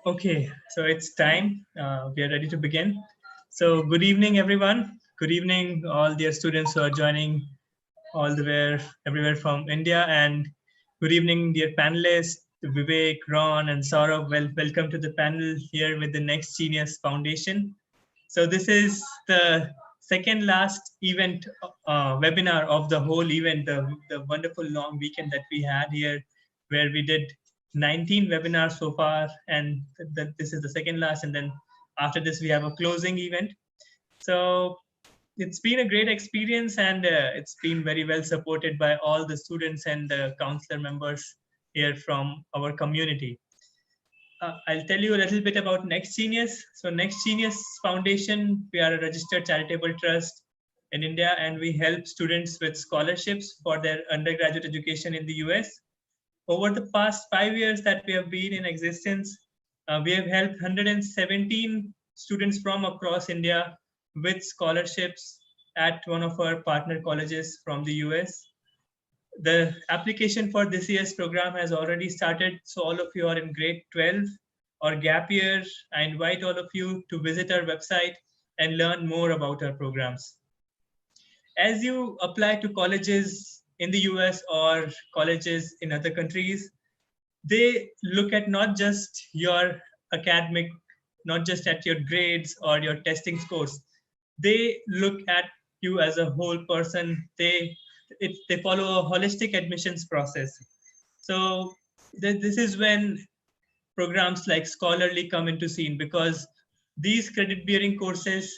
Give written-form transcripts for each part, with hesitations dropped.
Okay, so it's time. We are ready to begin. So good evening, everyone. Good evening, all dear students who are joining all the way everywhere from India, and good evening, dear panelists, Vivek, Ron, and Saurabh. Welcome to the panel here with the Next Genius Foundation. So this is the second last event webinar of the whole event, the wonderful long weekend that we had here, where we did 19 webinars so far, and this is the second last, and then after this we have a closing event. So it's been a great experience, and it's been very well supported by all the students and the counselor members here from our community. I'll tell you a little bit about Next Genius. So Next Genius Foundation, we are a registered charitable trust in India, and we help students with scholarships for their undergraduate education in the US. Over the past 5 years that we have been in existence, we have helped 117 students from across India with scholarships at one of our partner colleges from the US. The application for this year's program has already started. So all of you are in grade 12 or gap year, I invite all of you to visit our website and learn more about our programs. As you apply to colleges in the US or colleges in other countries, they look at not just your academic, not just at your grades or your testing scores. They look at you as a whole person. They follow a holistic admissions process. So this is when programs like Scholarly come into scene, because these credit bearing courses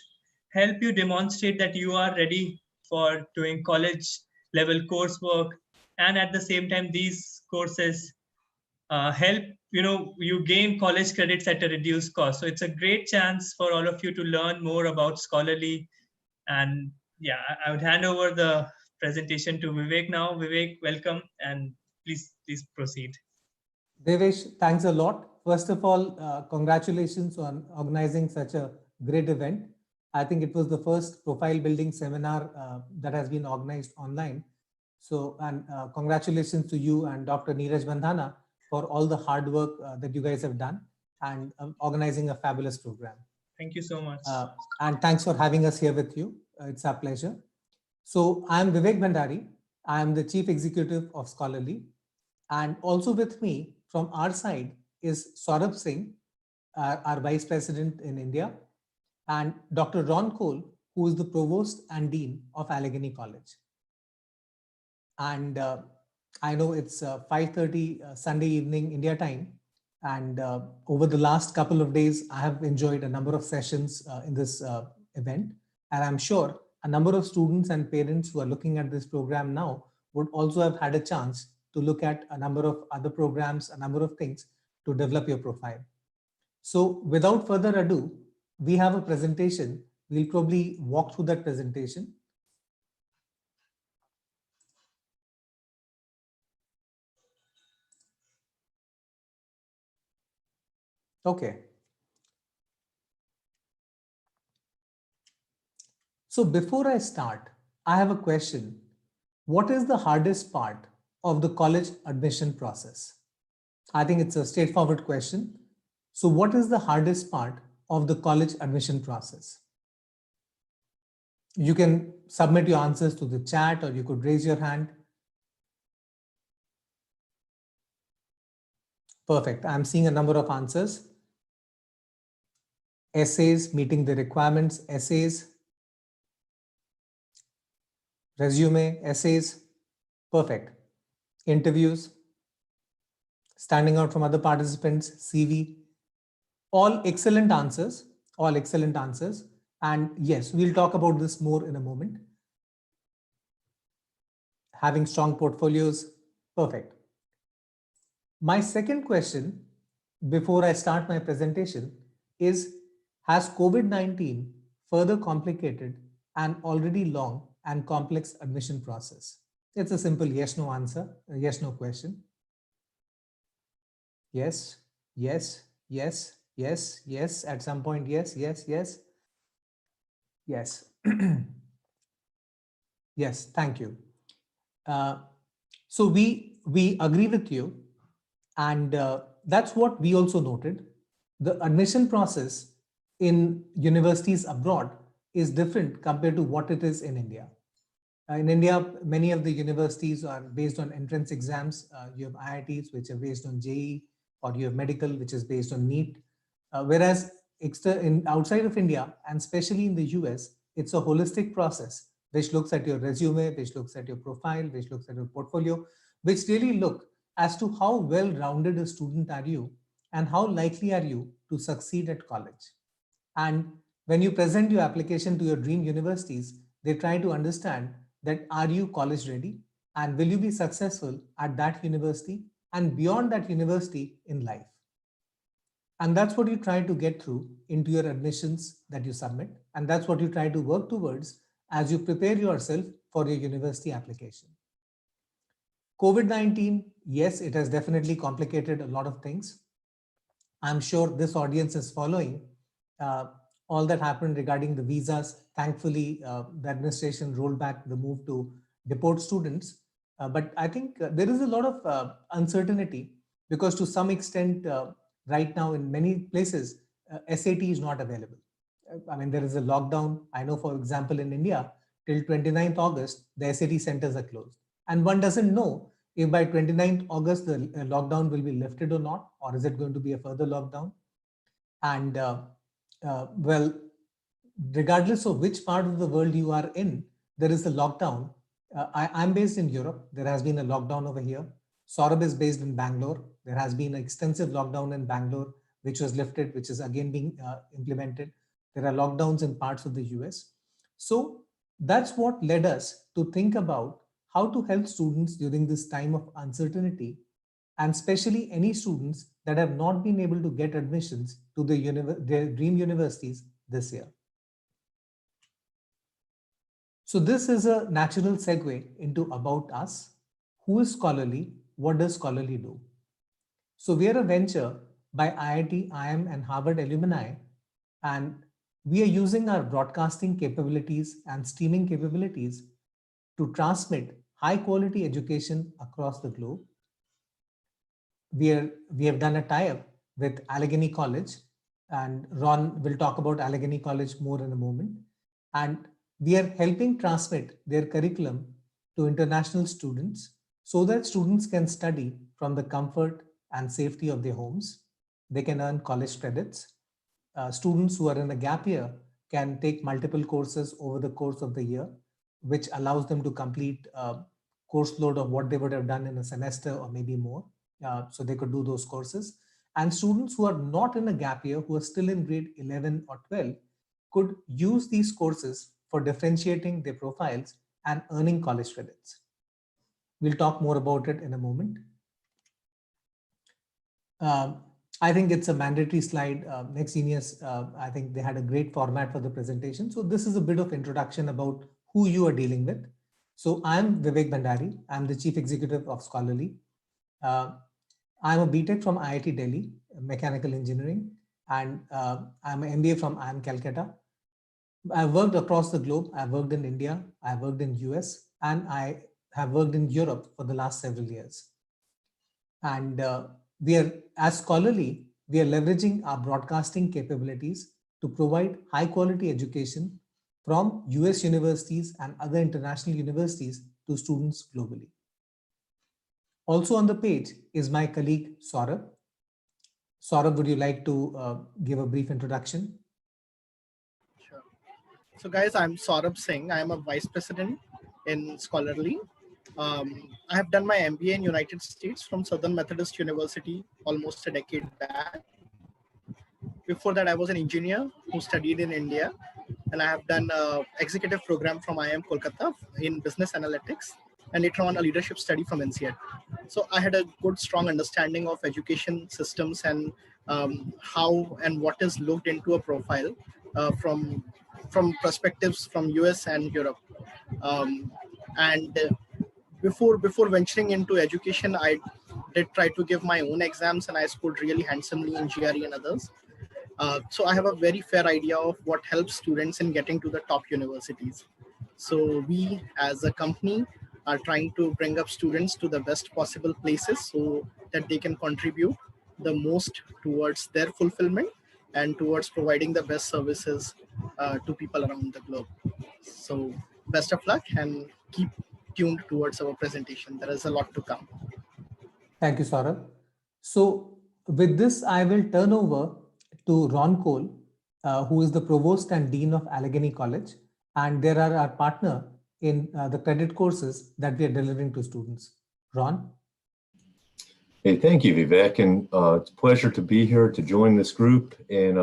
help you demonstrate that you are ready for doing college level coursework, and at the same time these courses help you gain college credits at a reduced cost. So it's a great chance for all of you to learn more about Scholarly. And yeah, I would hand over the presentation to Vivek now. Vivek, welcome, and please proceed. Devesh, thanks a lot. First of all, congratulations on organizing such a great event. I think it was the first profile building seminar that has been organized online. So, and congratulations to you and Dr. Neeraj Bandhana for all the hard work that you guys have done and organizing a fabulous program. Thank you so much. And thanks for having us here with you. It's our pleasure. So I'm Vivek Bhandari. I'm the Chief Executive of Scholarly. And also with me from our side is Saurabh Singh, our Vice President in India, and Dr. Ron Cole, who is the Provost and Dean of Allegheny College. And I know it's 5:30 Sunday evening India time. And over the last couple of days, I have enjoyed a number of sessions in this event. And I'm sure a number of students and parents who are looking at this program now would also have had a chance to look at a number of other programs, a number of things to develop your profile. So without further ado, we have a presentation. We'll probably walk through that presentation. Okay. So before I start, I have a question. What is the hardest part of the college admission process? I think it's a straightforward question. So what is the hardest part of the college admission process? You can submit your answers to the chat, or you could raise your hand. Perfect. I'm seeing a number of answers. Essays, meeting the requirements, essays, resume, essays. Perfect. Interviews, standing out from other participants, CV. All excellent answers, all excellent answers. And yes, we'll talk about this more in a moment. Having strong portfolios, perfect. My second question before I start my presentation is, has COVID-19 further complicated an already long and complex admission process? It's a simple yes/no answer, a yes/no question. Yes, yes, yes, yes, yes. At some point, yes, yes, yes, yes. Yes, thank you. So we agree with you, and that's what we also noted. the admission process in universities abroad is different compared to what it is in India. In India, many of the universities are based on entrance exams. You have IITs, which are based on JEE, or you have medical, which is based on NEET. Whereas outside of India, and especially in the US, it's a holistic process, which looks at your resume, which looks at your profile, which looks at your portfolio, which really look as to how well-rounded a student are you and how likely are you to succeed at college. And when you present your application to your dream universities, they try to understand that are you college ready and will you be successful at that university and beyond that university in life. And that's what you try to get through into your admissions that you submit. And that's what you try to work towards as you prepare yourself for your university application. COVID-19, yes, it has definitely complicated a lot of things. I'm sure this audience is following all that happened regarding the visas. Thankfully, the administration rolled back the move to deport students. But I think there is a lot of uncertainty because to some extent, right now in many places, SAT is not available. I mean, there is a lockdown. I know, for example, in India, till 29th August, the SAT centers are closed. And one doesn't know if by 29th August, the lockdown will be lifted or not, or is it going to be a further lockdown? And well, regardless of which part of the world you are in, there is a lockdown. I'm based in Europe. There has been a lockdown over here. Saurabh is based in Bangalore. There has been an extensive lockdown in Bangalore, which was lifted, which is again being implemented. There are lockdowns in parts of the US. So that's what led us to think about how to help students during this time of uncertainty, and especially any students that have not been able to get admissions to their dream universities this year. So this is a natural segue into About Us. Who is Scholarly? What does Scholarly do? So we are a venture by IIT, IIM, and Harvard alumni, and we are using our broadcasting capabilities and streaming capabilities to transmit high quality education across the globe. We have done a tie-up with Allegheny College, and Ron will talk about Allegheny College more in a moment. And we are helping transmit their curriculum to international students so that students can study from the comfort and safety of their homes. They can earn college credits. Students who are in a gap year can take multiple courses over the course of the year, which allows them to complete a course load of what they would have done in a semester or maybe more. So they could do those courses. And students who are not in a gap year, who are still in grade 11 or 12, could use these courses for differentiating their profiles and earning college credits. We'll talk more about it in a moment. I think it's a mandatory slide. Next Genius, I think they had a great format for the presentation. So this is a bit of introduction about who you are dealing with. So I'm Vivek Bhandari. I'm the Chief Executive of Scholarly. I'm a BTech from IIT Delhi, Mechanical Engineering, and I'm an MBA from IIM Calcutta. I've worked across the globe. I've worked in India, I've worked in US, and I have worked in Europe for the last several years. And we are, as Scholarly, we are leveraging our broadcasting capabilities to provide high quality education from US universities and other international universities to students globally. Also on the page is my colleague, Saurabh. Saurabh, would you like to give a brief introduction? Sure. So guys, I'm Saurabh Singh. I'm a vice president in Scholarly. I have done my MBA in United States from Southern Methodist University almost a decade back. Before that, I was an engineer who studied in India, and I have done an executive program from IIM Kolkata in business analytics, and later on a leadership study from NCET. So I had a good, strong understanding of education systems and how and what is looked into a profile from perspectives from US and Europe. And before venturing into education, I did try to give my own exams, and I scored really handsomely in GRE and others. So I have a very fair idea of what helps students in getting to the top universities. So we as a company are trying to bring up students to the best possible places so that they can contribute the most towards their fulfillment and towards providing the best services to people around the globe. So best of luck and keep tuned towards our presentation. There is a lot to come. Thank you, Saurabh. So with this, I will turn over to Ron Cole, who is the Provost and Dean of Allegheny College. And there are our partner in the credit courses that we are delivering to students. Ron? Hey, thank you, Vivek. And it's a pleasure to be here to join this group. And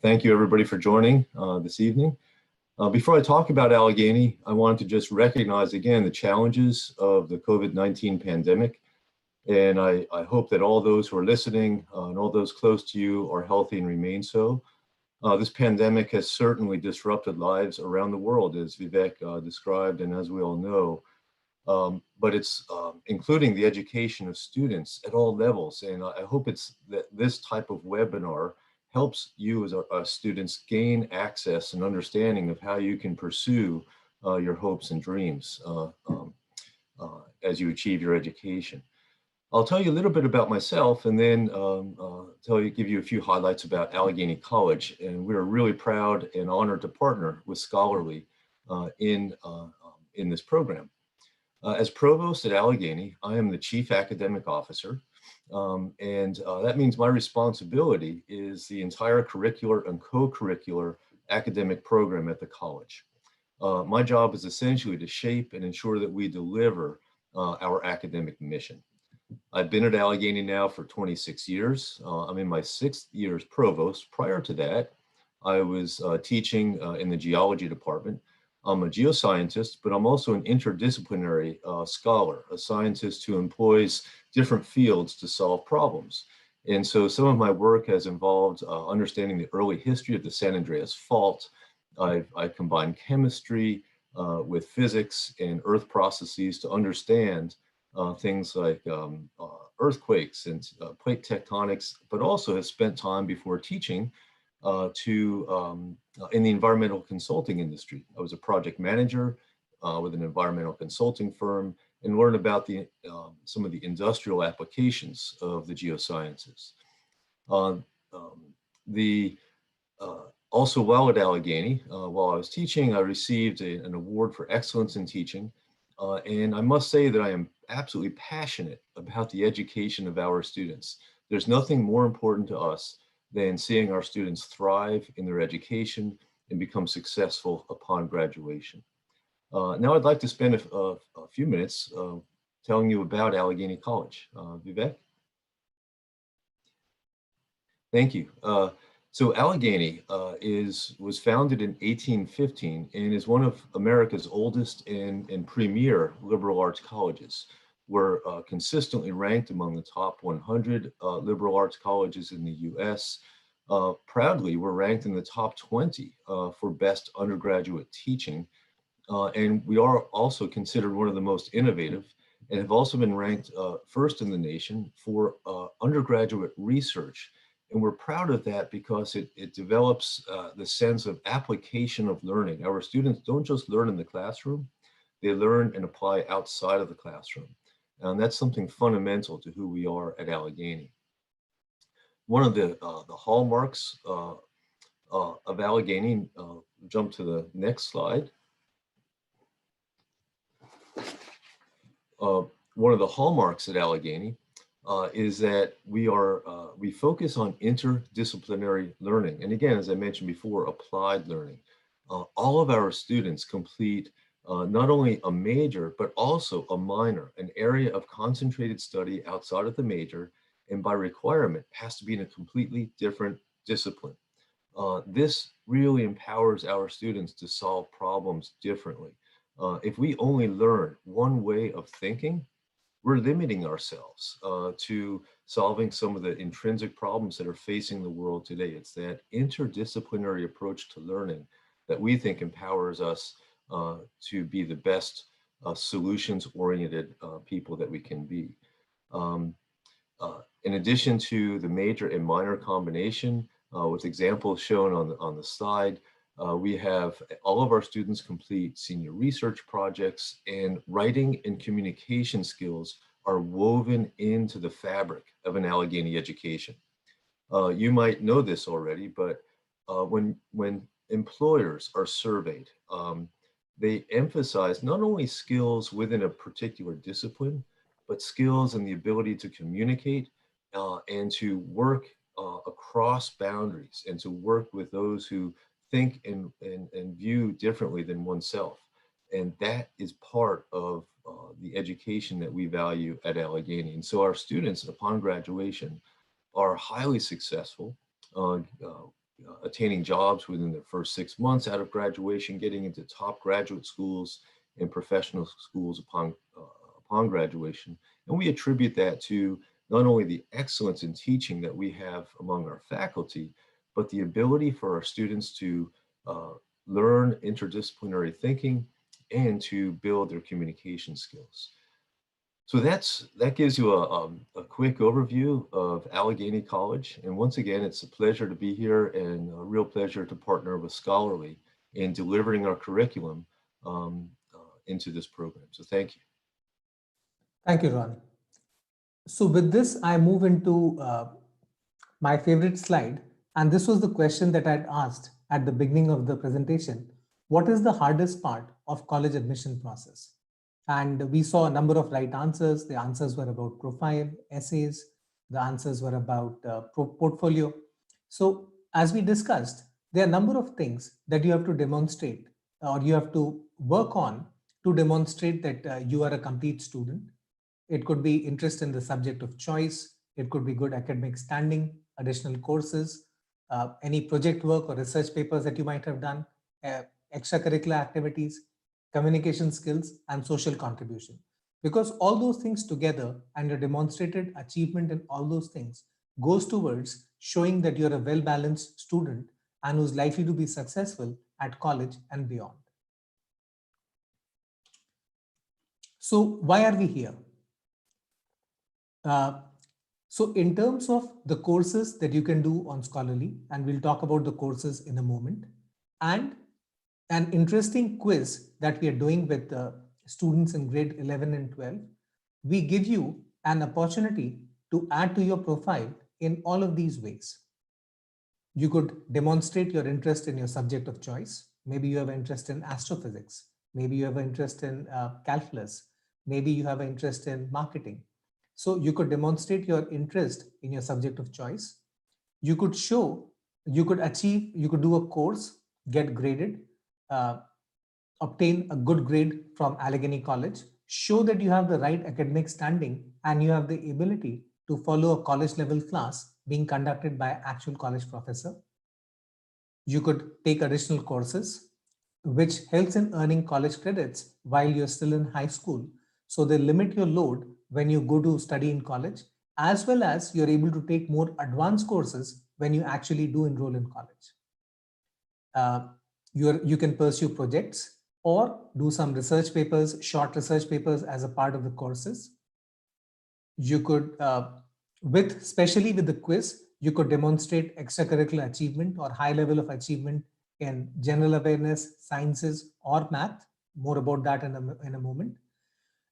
thank you, everybody, for joining this evening. Before I talk about Allegheny, I wanted to just recognize again the challenges of the COVID-19 pandemic. And I hope that all those who are listening and all those close to you are healthy and remain so. This pandemic has certainly disrupted lives around the world, as Vivek described, and as we all know. But it's including the education of students at all levels. And I hope it's that this type of webinar helps you as students gain access and understanding of how you can pursue your hopes and dreams as you achieve your education. I'll tell you a little bit about myself and then give you a few highlights about Allegheny College. And we're really proud and honored to partner with Scholarly in this program. As provost at Allegheny, I am the chief academic officer. And that means my responsibility is the entire curricular and co-curricular academic program at the college. My job is essentially to shape and ensure that we deliver our academic mission. I've been at Allegheny now for 26 years. I'm in my 6th year as provost. Prior to that, I was teaching in the geology department. I'm a geoscientist, but I'm also an interdisciplinary scholar, a scientist who employs different fields to solve problems. And so some of my work has involved understanding the early history of the San Andreas Fault. I combine chemistry with physics and earth processes to understand things like earthquakes and plate tectonics, but also have spent time before teaching in the environmental consulting industry. I was a project manager with an environmental consulting firm and learned about some of the industrial applications of the geosciences. Also, while at Allegheny, while I was teaching, I received an award for excellence in teaching. And I must say that I am absolutely passionate about the education of our students. There's nothing more important to us than seeing our students thrive in their education and become successful upon graduation. Now I'd like to spend a few minutes telling you about Allegheny College. Vivek? Thank you. So Allegheny was founded in 1815 and is one of America's oldest and premier liberal arts colleges. We're consistently ranked among the top 100 liberal arts colleges in the US. Proudly, we're ranked in the top 20 for best undergraduate teaching. And we are also considered one of the most innovative and have also been ranked first in the nation for undergraduate research. And we're proud of that because it develops the sense of application of learning. Our students don't just learn in the classroom, they learn and apply outside of the classroom. And that's something fundamental to who we are at Allegheny. One of the hallmarks of Allegheny, jump to the next slide. One of the hallmarks at Allegheny is that we focus on interdisciplinary learning. And again, as I mentioned before, applied learning. All of our students complete not only a major, but also a minor, an area of concentrated study outside of the major, and by requirement has to be in a completely different discipline. This really empowers our students to solve problems differently. If we only learn one way of thinking, we're limiting ourselves to solving some of the intrinsic problems that are facing the world today. It's that interdisciplinary approach to learning that we think empowers us to be the best solutions-oriented people that we can be. In addition to the major and minor combination, with examples shown on the slide, we have all of our students complete senior research projects, and writing and communication skills are woven into the fabric of an Allegheny education. You might know this already, but when employers are surveyed, they emphasize not only skills within a particular discipline, but skills and the ability to communicate and to work across boundaries and to work with those who think and view differently than oneself. And that is part of the education that we value at Allegheny. And so our students, upon graduation, are highly successful, attaining jobs within their first 6 months out of graduation, getting into top graduate schools and professional schools upon graduation. And we attribute that to not only the excellence in teaching that we have among our faculty, but the ability for our students to learn interdisciplinary thinking and to build their communication skills. So that gives you a quick overview of Allegheny College. And once again, it's a pleasure to be here and a real pleasure to partner with Scholarly in delivering our curriculum into this program. So thank you. Thank you, Ron. So with this, I move into my favorite slide. And this was the question that I'd asked at the beginning of the presentation. What is the hardest part of college admission process? And we saw a number of right answers. The answers were about profile, essays. The answers were about portfolio. So as we discussed, there are a number of things that you have to demonstrate or you have to work on to demonstrate that you are a complete student. It could be interest in the subject of choice. It could be good academic standing, additional courses, any project work or research papers that you might have done, extracurricular activities, communication skills, and social contribution. Because all those things together and your demonstrated achievement in all those things goes towards showing that you're a well-balanced student and who's likely to be successful at college and beyond. So why are we here? So in terms of the courses that you can do on Scholarly, and we'll talk about the courses in a moment, and an interesting quiz that we are doing with students in grade 11 and 12, we give you an opportunity to add to your profile in all of these ways. You could demonstrate your interest in your subject of choice. Maybe you have an interest in astrophysics. Maybe you have an interest in calculus. Maybe you have an interest in marketing. So you could demonstrate your interest in your subject of choice. You could show, you could achieve, you could do a course, get graded, obtain a good grade from Allegheny College, show that you have the right academic standing and you have the ability to follow a college level class being conducted by an actual college professor. You could take additional courses, which helps in earning college credits while you're still in high school. So they limit your load when you go to study in college, as well as you're able to take more advanced courses when you actually do enroll in college. You can pursue projects or do some research papers, short research papers as a part of the courses. You could, especially with the quiz, you could demonstrate extracurricular achievement or high level of achievement in general awareness, sciences, or math. More about that in a moment.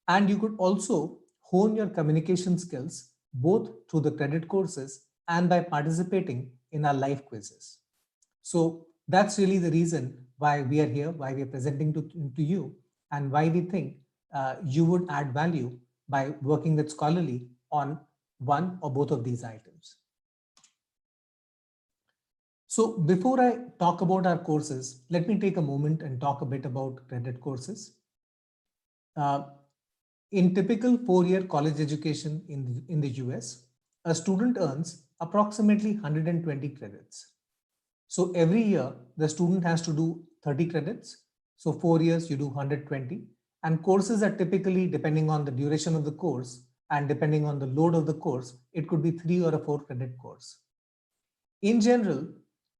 And you could also hone your communication skills both through the credit courses and by participating in our live quizzes. So that's really the reason why we are here, why we are presenting to you, and why we think you would add value by working with Scholarly on one or both of these items. So before I talk about our courses, let me take a moment and talk a bit about credit courses. In typical 4-year college education in the US, a student earns approximately 120 credits. So every year, the student has to do 30 credits. So 4 years, you do 120. And courses are typically, depending on the duration of the course and depending on the load of the course, it could be 3 or a 4 credit course. In general,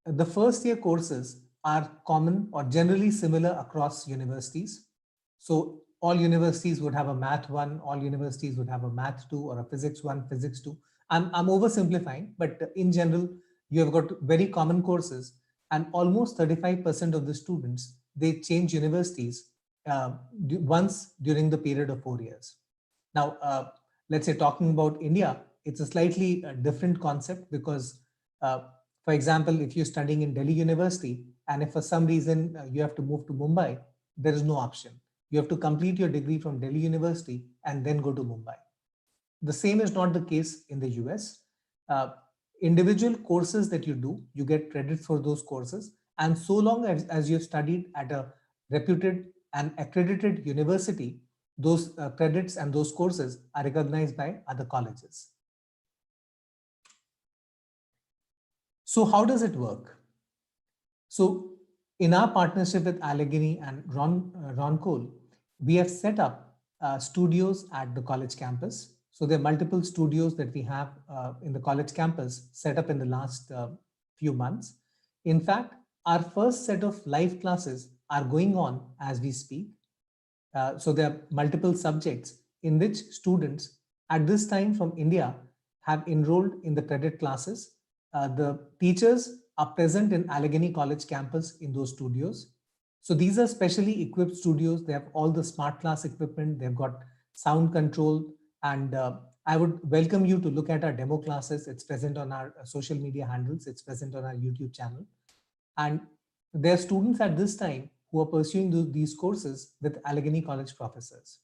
the first year courses are common or generally similar across universities. So all universities would have a math 1, all universities would have a math 2 or a physics 1, physics 2. I'm oversimplifying, but in general, you have got very common courses, and almost 35% of the students, they change universities once during the period of 4 years. Now, let's say talking about India, it's a slightly different concept because, for example, if you're studying in Delhi University, and if for some reason you have to move to Mumbai, there is no option. You have to complete your degree from Delhi University and then go to Mumbai. The same is not the case in the US. Individual courses that you do, you get credit for those courses. And so long as you've studied at a reputed and accredited university, those credits and those courses are recognized by other colleges. So how does it work? So in our partnership with Allegheny and Ron Cole, we have set up studios at the college campus. So there are multiple studios that we have in the college campus set up in the last few months. In fact, our first set of live classes are going on as we speak. So there are multiple subjects in which students at this time from India have enrolled in the credit classes. The teachers are present in Allegheny College campus in those studios. So these are specially equipped studios. They have all the smart class equipment. They've got sound control. And I would welcome you to look at our demo classes. It's present on our social media handles. It's present on our YouTube channel. And there are students at this time who are pursuing these courses with Allegheny College professors.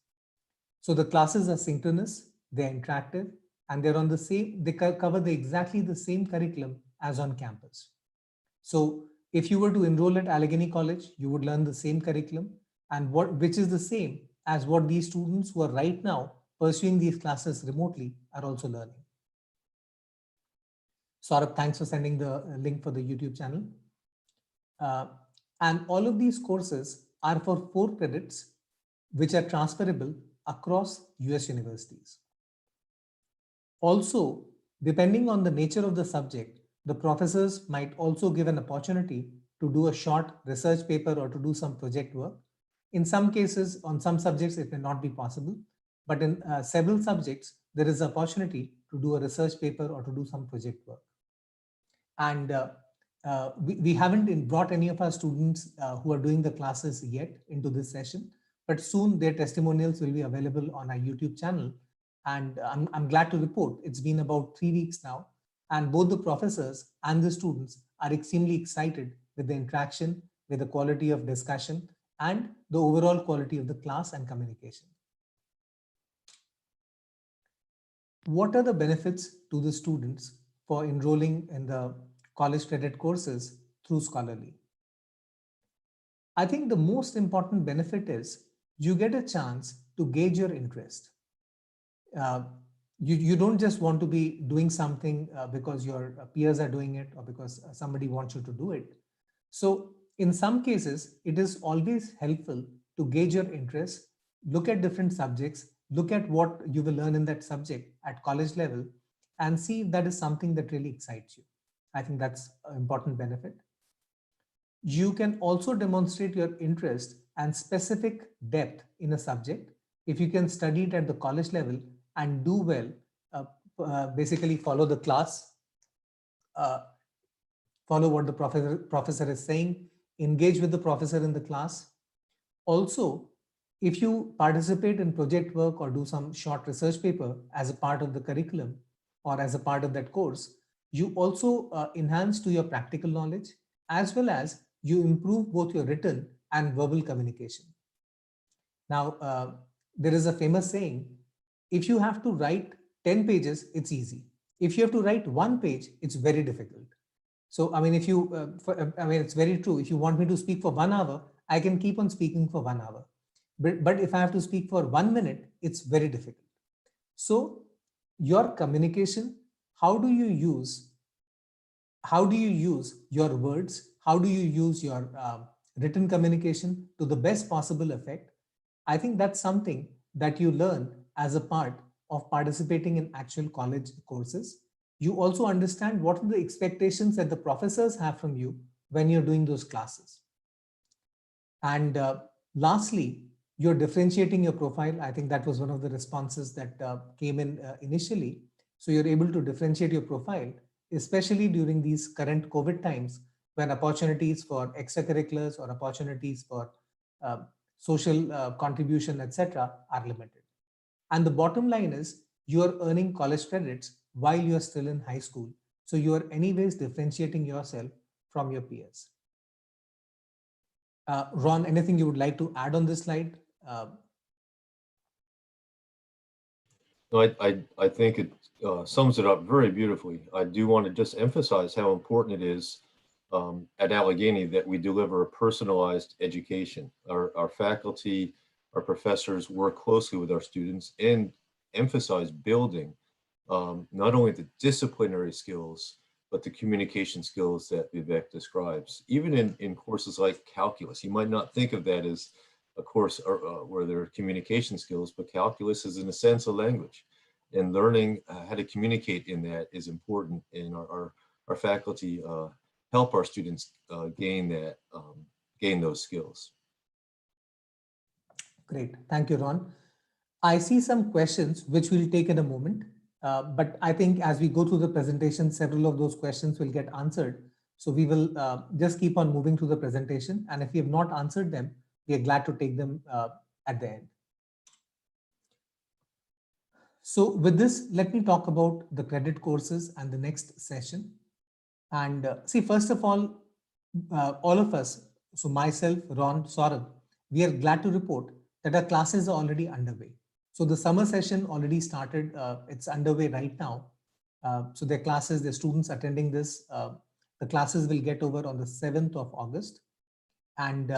So the classes are synchronous, they're interactive, and they're on the same, they cover exactly the same curriculum as on campus. So if you were to enroll at Allegheny College, you would learn the same curriculum, and which is the same as what these students who are right now pursuing these classes remotely are also learning. Saurabh, thanks for sending the link for the YouTube channel. And all of these courses are for 4 credits, which are transferable across US universities. Also, depending on the nature of the subject, the professors might also give an opportunity to do a short research paper or to do some project work. In some cases, on some subjects, it may not be possible, but in several subjects, there is an opportunity to do a research paper or to do some project work. And we haven't brought any of our students who are doing the classes yet into this session, but soon their testimonials will be available on our YouTube channel. And I'm glad to report it's been about 3 weeks now, and both the professors and the students are extremely excited with the interaction, with the quality of discussion, and the overall quality of the class and communication. What are the benefits to the students for enrolling in the college credit courses through Scholarly? I think the most important benefit is you get a chance to gauge your interest. You don't just want to be doing something because your peers are doing it or because somebody wants you to do it. So in some cases, it is always helpful to gauge your interest, look at different subjects, look at what you will learn in that subject at college level, and see if that is something that really excites you. I think that's an important benefit. You can also demonstrate your interest and specific depth in a subject if you can study it at the college level and do well, basically follow the class, follow what the professor is saying, engage with the professor in the class. Also, if you participate in project work or do some short research paper as a part of the curriculum or as a part of that course, you also enhance to your practical knowledge, as well as you improve both your written and verbal communication. Now, there is a famous saying, if you have to write 10 pages, it's easy. If you have to write 1 page, it's very difficult. So, I mean, if you, it's very true. If you want me to speak for 1 hour, I can keep on speaking for 1 hour. But if I have to speak for 1 minute, it's very difficult. So your communication, how do you use your words? How do you use your written communication to the best possible effect? I think that's something that you learn as a part of participating in actual college courses. You also understand what are the expectations that the professors have from you when you're doing those classes. And lastly, you're differentiating your profile. I think that was one of the responses that came in initially. So you're able to differentiate your profile, especially during these current COVID times when opportunities for extracurriculars or opportunities for social contribution, etc., are limited. And the bottom line is you are earning college credits while you are still in high school. So you are anyways differentiating yourself from your peers. Ron, anything you would like to add on this slide? No, I think it sums it up very beautifully. I do want to just emphasize how important it is at Allegheny that we deliver a personalized education. Our faculty, our professors work closely with our students and emphasize building not only the disciplinary skills, but the communication skills that Vivek describes. Even in courses like calculus, you might not think of that as a course where there are communication skills, but calculus is in a sense a language. And learning how to communicate in that is important. And our faculty help our students gain those skills. Great, thank you, Ron. I see some questions which we'll take in a moment, but I think as we go through the presentation, several of those questions will get answered. So we will just keep on moving through the presentation, and if we have not answered them, we are glad to take them at the end. So with this, let me talk about the credit courses and the next session. And see, first of all of us, so myself, Ron, Saurabh, we are glad to report that our classes are already underway. So the summer session already started. It's underway right now. So their classes, the students attending this, the classes will get over on the 7th of August. And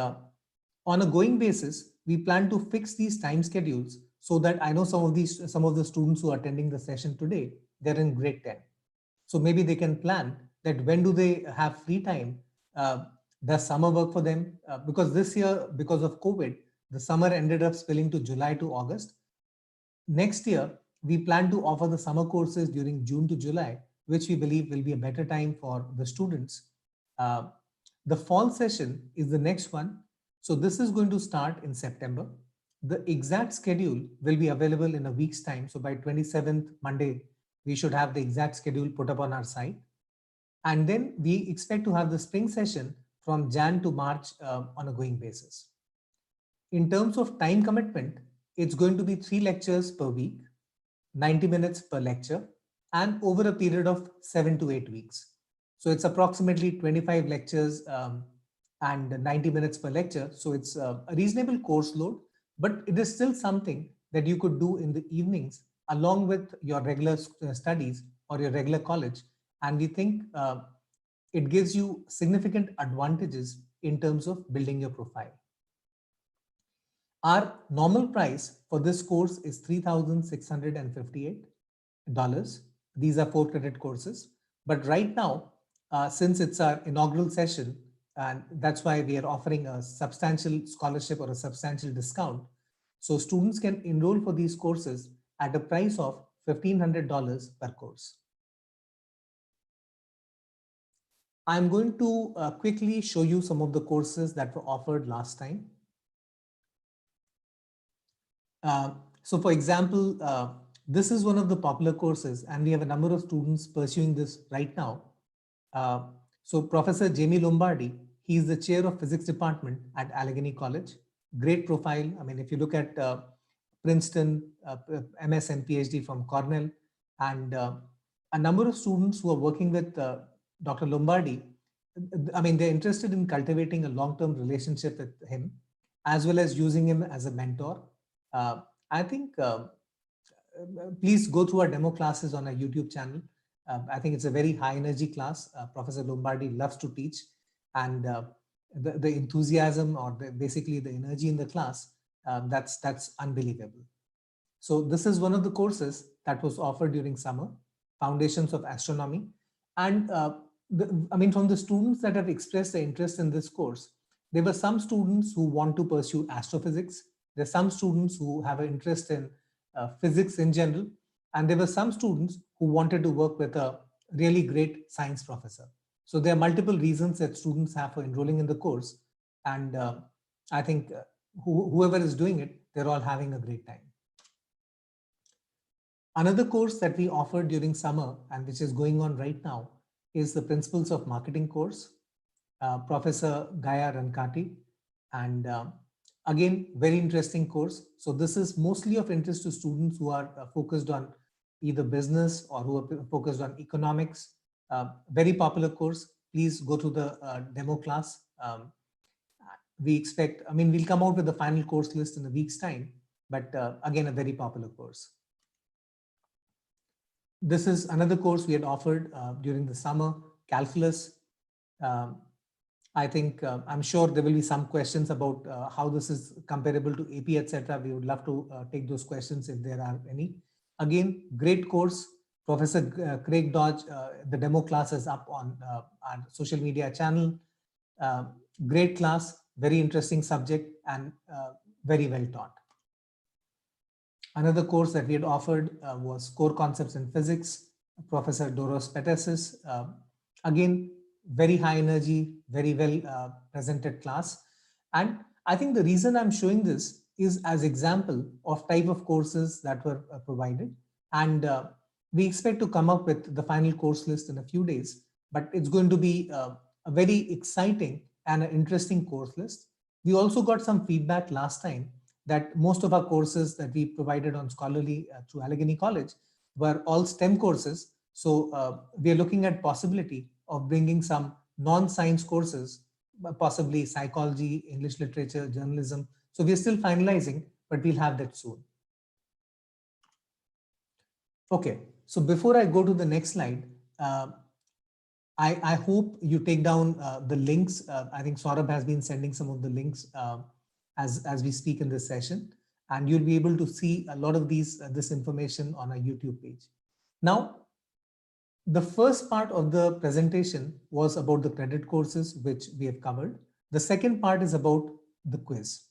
on a going basis, we plan to fix these time schedules so that I know some of the students who are attending the session today, they're in grade 10. So maybe they can plan that when do they have free time? Does summer work for them? Because this year, because of COVID, the summer ended up spilling to July to August. Next year, we plan to offer the summer courses during June to July, which we believe will be a better time for the students. The fall session is the next one. So this is going to start in September. The exact schedule will be available in a week's time. So by 27th, Monday, we should have the exact schedule put up on our site. And then we expect to have the spring session from Jan to March on a going basis. In terms of time commitment, it's going to be 3 lectures per week, 90 minutes per lecture, and over a period of 7 to 8 weeks. So it's approximately 25 lectures and 90 minutes per lecture. So it's a reasonable course load, but it is still something that you could do in the evenings along with your regular studies or your regular college. And we think it gives you significant advantages in terms of building your profile. Our normal price for this course is $3,658. These are 4 credit courses. But right now, since it's our inaugural session, and that's why we are offering a substantial scholarship or a substantial discount. So students can enroll for these courses at a price of $1,500 per course. I'm going to quickly show you some of the courses that were offered last time. So for example, this is one of the popular courses and we have a number of students pursuing this right now. So Professor Jamie Lombardi, he is the chair of physics department at Allegheny College. Great profile. I mean, if you look at Princeton, MS and PhD from Cornell, and a number of students who are working with Dr. Lombardi, I mean, they're interested in cultivating a long-term relationship with him, as well as using him as a mentor. I think please go through our demo classes on our YouTube channel. I think it's a very high energy class. Professor Lombardi loves to teach, and the enthusiasm or basically the energy in the class, that's unbelievable. So this is one of the courses that was offered during summer, Foundations of Astronomy. And I mean, from the students that have expressed their interest in this course, there were some students who want to pursue astrophysics. There's some students who have an interest in physics in general. And there were some students who wanted to work with a really great science professor. So there are multiple reasons that students have for enrolling in the course. And I think whoever is doing it, they're all having a great time. Another course that we offered during summer and which is going on right now is the Principles of Marketing course, Professor Gaya Rankati. And again, very interesting course. So this is mostly of interest to students who are focused on either business or who are focused on economics. Very popular course. Please go to the demo class. We expect, I mean, we'll come out with the final course list in a week's time, but again, a very popular course. This is another course we had offered during the summer, calculus. I think I'm sure there will be some questions about how this is comparable to AP, etc. We would love to take those questions if there are any. Again, great course. Professor Craig Dodge, the demo class is up on our social media channel. Great class, very interesting subject, and very well taught. Another course that we had offered was Core Concepts in Physics, Professor Doros Petesis. Again, very high energy, very well presented class. And I think the reason I'm showing this is as example of type of courses that were provided. And we expect to come up with the final course list in a few days, but it's going to be a very exciting and an interesting course list. We also got some feedback last time that most of our courses that we provided on Scholarly through Allegheny College were all STEM courses. So we are looking at possibility of bringing some non-science courses, possibly psychology, English literature, journalism. So we are still finalizing, but we'll have that soon. Okay, so before I go to the next slide, I hope you take down the links. I think Saurabh has been sending some of the links as we speak in this session, and you'll be able to see a lot of this information on our YouTube page. Now, the first part of the presentation was about the credit courses, which we have covered. The second part is about the quiz.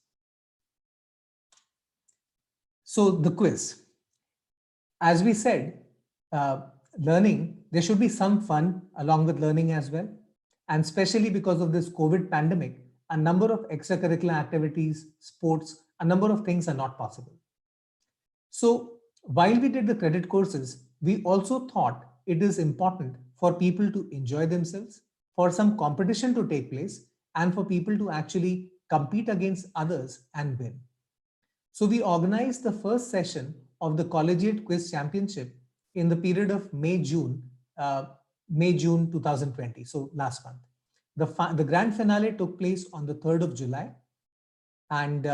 So the quiz, as we said, learning, there should be some fun along with learning as well. And especially because of this COVID pandemic, a number of extracurricular activities, sports, a number of things are not possible. So while we did the credit courses, we also thought it is important for people to enjoy themselves, for some competition to take place, and for people to actually compete against others and win. So we organized the first session of the Collegiate Quiz Championship in the period of May-June 2020, so last month. The grand finale took place on the 3rd of July, and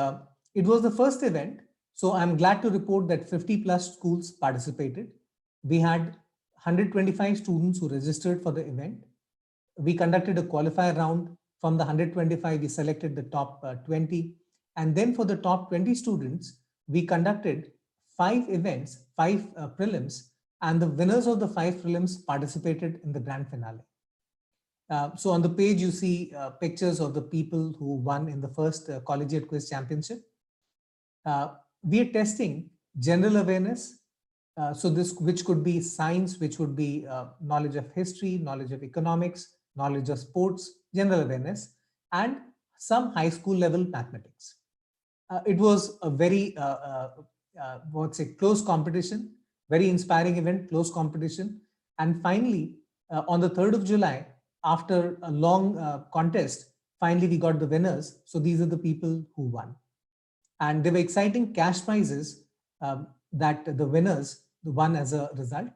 it was the first event. So I'm glad to report that 50 plus schools participated. We had 125 students who registered for the event. We conducted a qualifier round. From the 125, we selected the top 20. And then for the top 20 students, we conducted 5 events, 5 prelims, and the winners of the 5 prelims participated in the grand finale. So on the page, you see pictures of the people who won in the first Collegiate Quiz Championship. We are testing general awareness. So this, which could be science, which would be knowledge of history, knowledge of economics, knowledge of sports, general awareness, and some high school level mathematics. It was a very, close competition, very inspiring event, close competition. And finally, on the 3rd of July, after a long contest, finally we got the winners. So these are the people who won. And there were exciting cash prizes that the winners won as a result.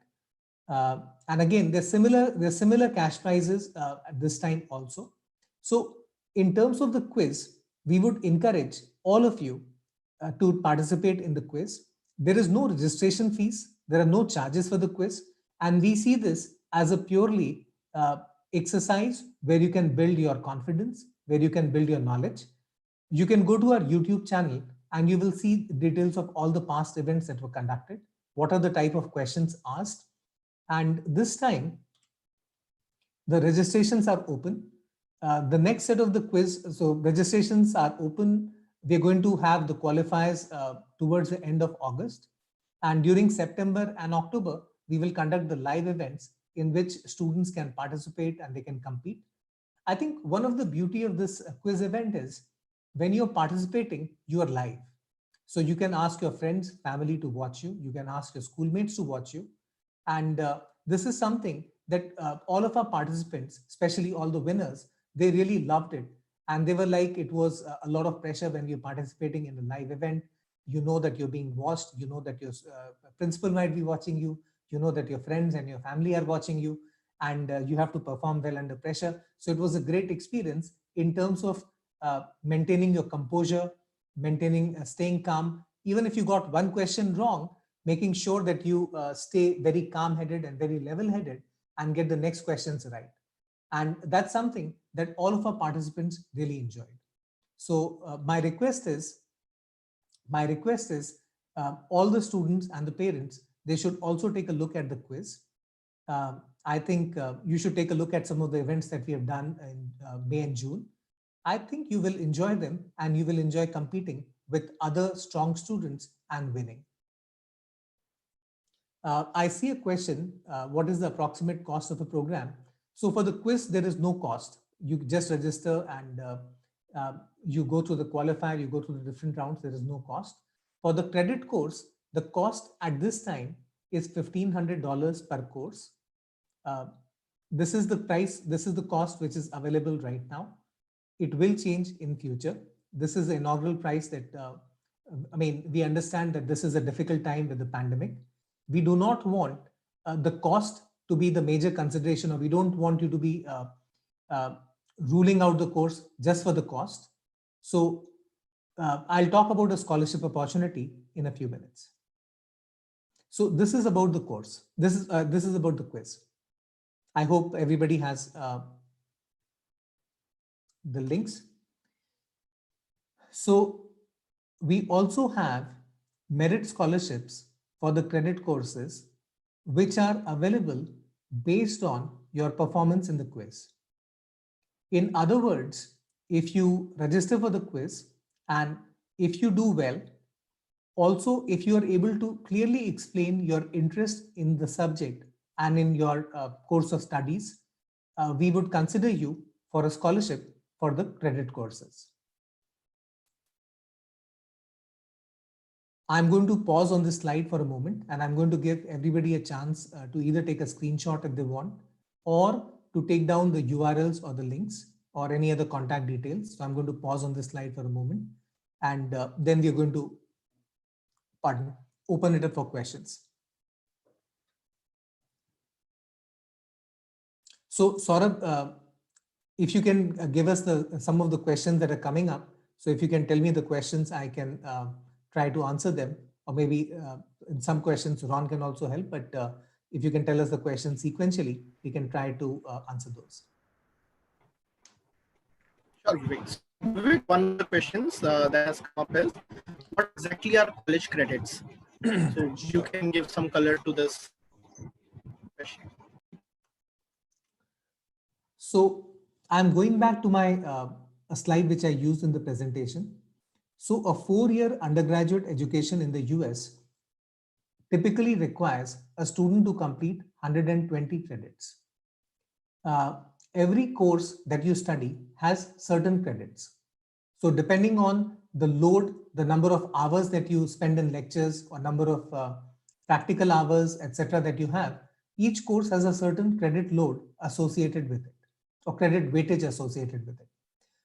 And again, there's similar cash prizes at this time also. So in terms of the quiz, we would encourage all of you to participate in the quiz. There is no registration fees. There are no charges for the quiz. And we see this as a purely exercise where you can build your confidence, where you can build your knowledge. You can go to our YouTube channel and you will see details of all the past events that were conducted. What are the type of questions asked? And this time, the registrations are open. The next set of the quiz, so registrations are open. We're going to have the qualifiers towards the end of August. And during September and October, we will conduct the live events in which students can participate and they can compete. I think one of the beauty of this quiz event is when you're participating, you are live. So you can ask your friends, family to watch you. You can ask your schoolmates to watch you. And this is something that all of our participants, especially all the winners, they really loved it. And they were like, it was a lot of pressure when we were participating in the live event. you know that you're being watched, you know that your principal might be watching you, you know that your friends and your family are watching you, and you have to perform well under pressure. So it was a great experience in terms of maintaining your composure, maintaining staying calm. Even if you got one question wrong, making sure that you stay very calm-headed and very level-headed and get the next questions right. And that's something that all of our participants really enjoyed. So my request is all the students and the parents, they should also take a look at the quiz. I think you should take a look at some of the events that we have done in May and June. I think you will enjoy them and you will enjoy competing with other strong students and winning. I see a question, what is the approximate cost of a program? So for the quiz, there is no cost. You just register and you go through the qualifier, you go through the different rounds, there is no cost. For the credit course, the cost at this time is $1,500 per course. This is the price, this is the cost which is available right now. It will change in future. This is the inaugural price that, we understand that this is a difficult time with the pandemic. We do not want the cost to be the major consideration, or we don't want you to be ruling out the course just for the cost. So I'll talk about a scholarship opportunity in a few minutes. So this is about the course. This is about the quiz. I hope everybody has the links. So we also have merit scholarships for the credit courses, which are available based on your performance in the quiz. In other words, if you register for the quiz and if you do well, also if you are able to clearly explain your interest in the subject and in your course of studies, we would consider you for a scholarship for the credit courses. I'm going to pause on this slide for a moment, and I'm going to give everybody a chance to either take a screenshot if they want, or to take down the URLs or the links or any other contact details. So I'm going to pause on this slide for a moment, and then we're going to open it up for questions. So Saurabh, if you can give us some of the questions that are coming up. So if you can tell me the questions, I can try to answer them, or maybe in some questions Ron can also help, but if you can tell us the questions sequentially, we can try to answer those. Sure, Vivek. Vivek, one of the questions that has come up is, what exactly are college credits? So you can give some color to this question. So I'm going back to my a slide which I used in the presentation. So a 4-year undergraduate education in the US typically requires a student to complete 120 credits. Every course that you study has certain credits. So depending on the load, the number of hours that you spend in lectures, or number of practical hours, etc., that you have, each course has a certain credit load associated with it, or credit weightage associated with it.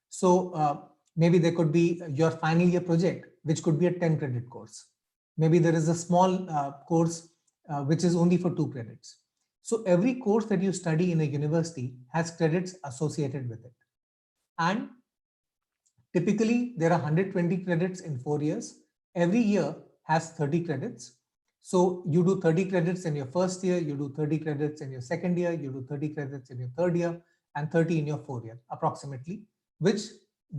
So maybe there could be your final year project, which could be a 10 credit course. Maybe there is a small course which is only for 2 credits. So every course that you study in a university has credits associated with it. And typically there are 120 credits in 4 years. Every year has 30 credits. So you do 30 credits in your first year, you do 30 credits in your second year, you do 30 credits in your third year, and 30 in your 4th year approximately, which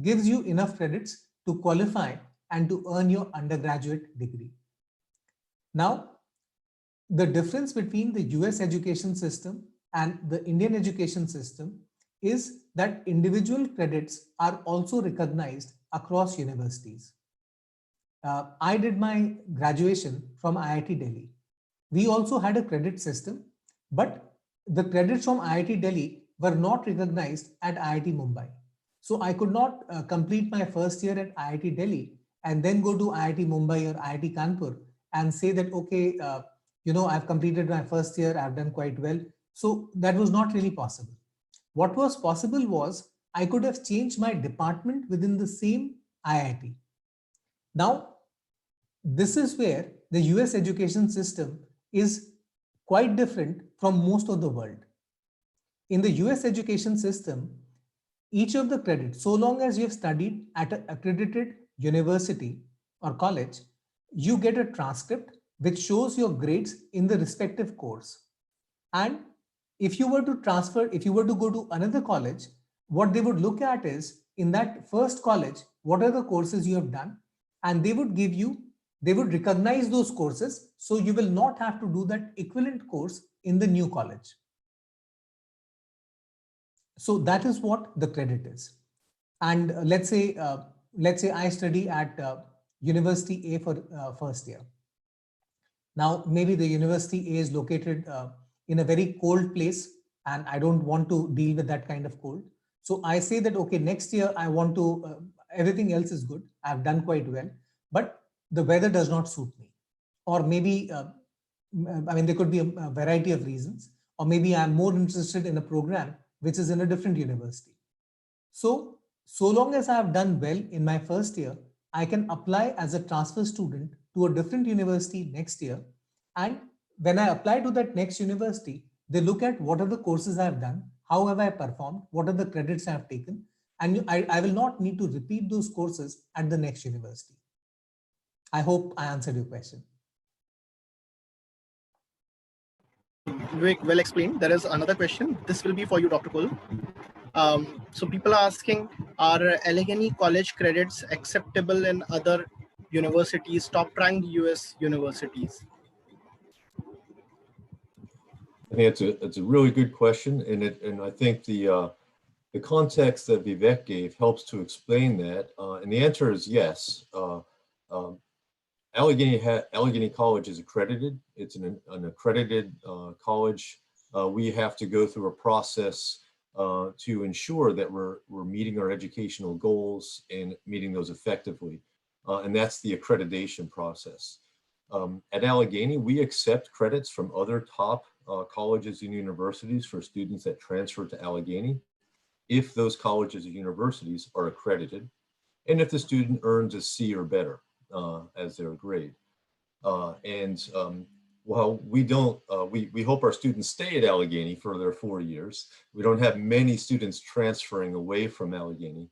gives you enough credits to qualify and to earn your undergraduate degree. Now, the difference between the US education system and the Indian education system is that individual credits are also recognized across universities. I did my graduation from IIT Delhi. We also had a credit system, but the credits from IIT Delhi were not recognized at IIT Mumbai. So I could not complete my first year at IIT Delhi and then go to IIT Mumbai or IIT Kanpur and say that, okay, I've completed my first year, I've done quite well. So that was not really possible. What was possible was I could have changed my department within the same IIT. Now, this is where the US education system is quite different from most of the world. In the US education system, each of the credits, so long as you have studied at an accredited university or college, you get a transcript which shows your grades in the respective course. And if you were to transfer, if you were to go to another college, what they would look at is in that first college, what are the courses you have done? And they would give you, they would recognize those courses. So you will not have to do that equivalent course in the new college. So that is what the credit is. And let's say I study at University A for first year. Now, maybe the University A is located in a very cold place, and I don't want to deal with that kind of cold. So I say that, okay, next year I want to, everything else is good. I've done quite well, but the weather does not suit me. Or maybe, I mean, there could be a variety of reasons, or maybe I'm more interested in a program which is in a different university. So long as I have done well in my first year, I can apply as a transfer student to a different university next year. And when I apply to that next university, they look at what are the courses I have done, how have I performed, what are the credits I have taken, and I will not need to repeat those courses at the next university. I hope I answered your question. Well explained. There is another question. This will be for you, Dr. Kul. So people are asking, are Allegheny College credits acceptable in other universities, top-ranked US universities? I think it's a really good question, and I think the context that Vivek gave helps to explain that, and the answer is yes. Allegheny College is accredited. It's an accredited college. We have to go through a process to ensure that we're meeting our educational goals and meeting those effectively, and that's the accreditation process. At Allegheny, we accept credits from other top colleges and universities for students that transfer to Allegheny, if those colleges and universities are accredited, and if the student earns a C or better as their grade. While we don't, we hope our students stay at Allegheny for their 4 years. We don't have many students transferring away from Allegheny.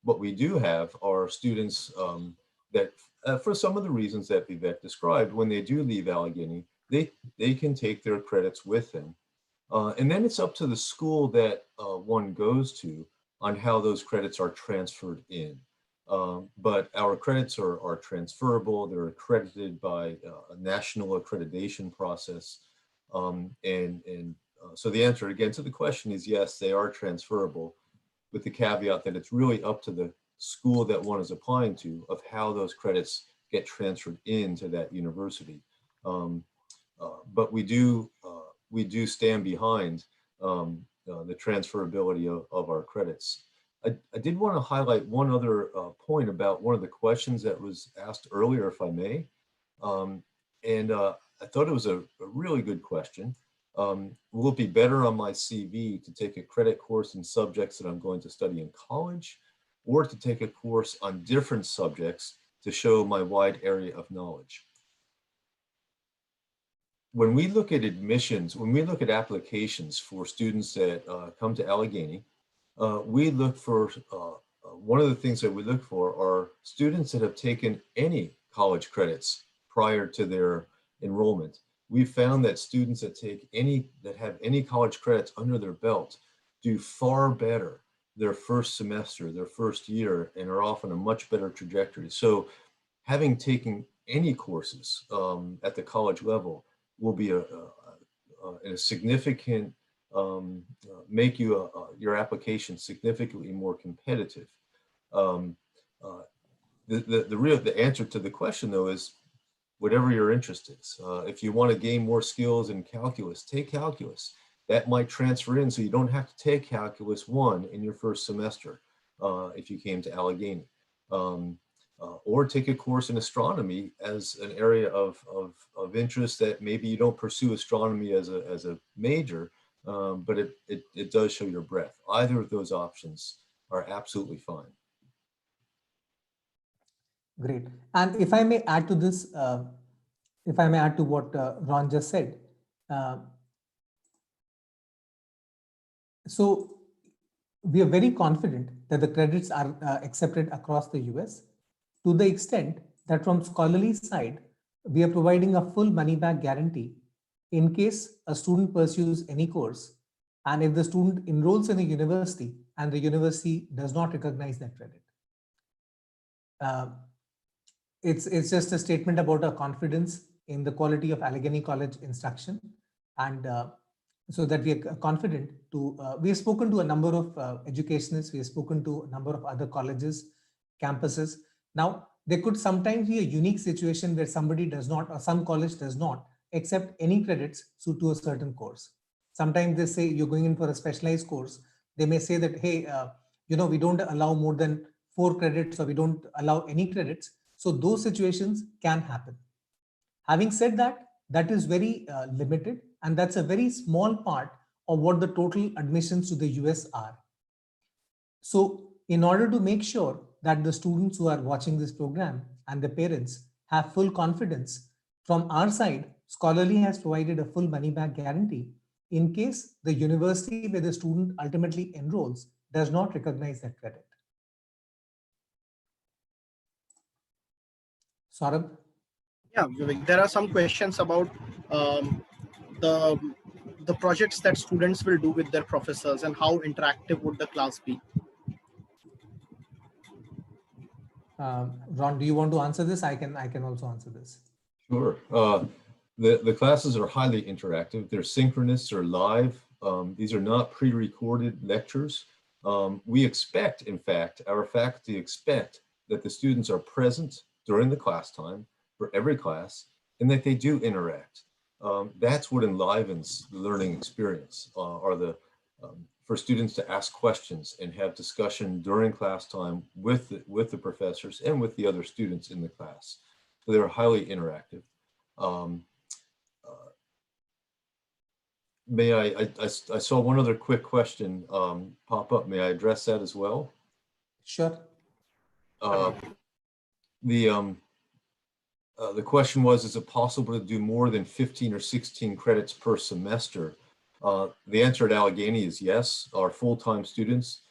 What we do have are students that, for some of the reasons that Vivek described, when they do leave Allegheny, they can take their credits with them. And then it's up to the school that one goes to on how those credits are transferred in. But our credits are transferable. They're accredited by a national accreditation process. So the answer again to the question is yes, they are transferable, with the caveat that it's really up to the school that one is applying to of how those credits get transferred into that university. But we do stand behind the transferability of our credits. I did want to highlight one other point about one of the questions that was asked earlier, if I may. I thought it was a really good question. Will it be better on my CV to take a credit course in subjects that I'm going to study in college, or to take a course on different subjects to show my wide area of knowledge? When we look at admissions, when we look at applications for students that come to Allegheny, we look for, one of the things that we look for are students that have taken any college credits prior to their enrollment. We've found that students that have any college credits under their belt do far better their first semester, their first year, and are often a much better trajectory. So having taken any courses at the college level will be a significant, make you your application significantly more competitive. The answer to the question though is whatever your interest is. If you want to gain more skills in calculus, take calculus. That might transfer in, so you don't have to take calculus 1 in your first semester if you came to Allegheny. Or take a course in astronomy as an area of interest that maybe you don't pursue astronomy as a major, but it does show your breadth. Either of those options are absolutely fine. Great. And if I may add to this, if I may add to what Ron just said, uh, so we are very confident that the credits are accepted across the US to the extent that from scholarly side, we are providing a full money back guarantee in case a student pursues any course and if the student enrolls in a university and the university does not recognize that credit. Uh, it's just a statement about our confidence in the quality of Allegheny College instruction, and so that we are confident to. We have spoken to a number of educationists. We have spoken to a number of other colleges, campuses. Now there could sometimes be a unique situation where somebody does not, or some college does not accept any credits to a certain course. Sometimes they say you're going in for a specialized course. They may say that, hey, we don't allow more than 4 credits, or we don't allow any credits. So those situations can happen. Having said that, that is very limited, and that's a very small part of what the total admissions to the US are. So in order to make sure that the students who are watching this program and the parents have full confidence, from our side, Scholarly has provided a full money back guarantee in case the university where the student ultimately enrolls does not recognize that credit. Saurabh? Yeah, Vivek, there are some questions about um, the projects that students will do with their professors and how interactive would the class be. Ron, do you want to answer this? I can also answer this. Sure. The classes are highly interactive. They're synchronous or live. These are not pre-recorded lectures. We expect, in fact, our faculty expect that the students are present during the class time for every class and that they do interact. That's what enlivens the learning experience, for students to ask questions and have discussion during class time with the professors and with the other students in the class. So they're highly interactive. May I saw one other quick question pop up. May I address that as well? Sure. The question was, is it possible to do more than 15 or 16 credits per semester? The answer at Allegheny is yes. Our full-time students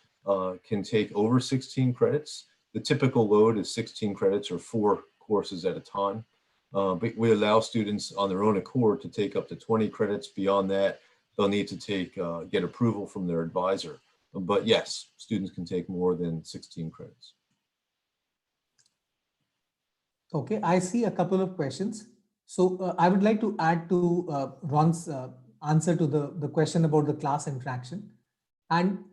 can take over 16 credits. The typical load is 16 credits or 4 courses at a time. But we allow students on their own accord to take up to 20 credits. Beyond that, they'll need to get approval from their advisor. But yes, students can take more than 16 credits. Okay, I see a couple of questions. So I would like to add to Ron's answer to the question about the class interaction. And